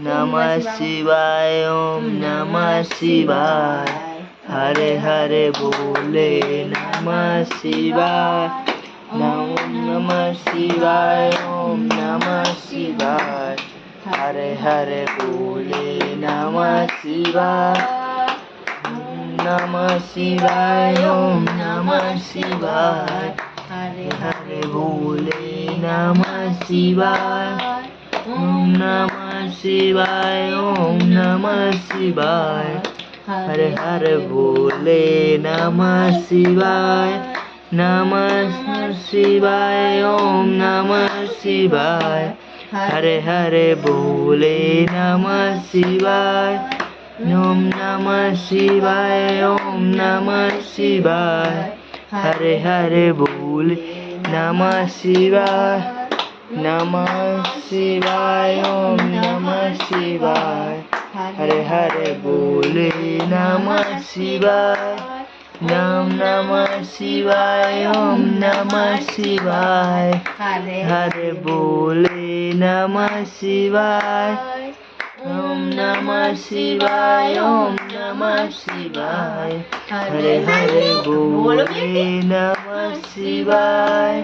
नमः शिवाय ओम नमः शिवाय हरे हरे बोले नमः शिवाय ओम नमः शिवाय ओम नमः शिवाय हरे हरे बोले नमः शिवाय नमः शिवाय ओम नमः शिवाय हरे हरे बोले नमः शिवाय ओम नमः शिवाय ओम नमः शिवाय हरे हरे बोले नमः शिवाय नमः शिवाय ओम नमः शिवाय हरे हरे बोले नमः शिवाय ओम नमः शिवाय ओम नमः शिवाय हरे हरे बोले नमः शिवाय नमः शिवाय ओम नमः शिवाय हरे हरे बोले नमः शिवाय नमः शिवाय ओम नमः शिवाय हरे हरे बोले नमः शिवाय ओम नमः शिवाय ओम नमः शिवाय हरे हरे बोले नमः शिवाय।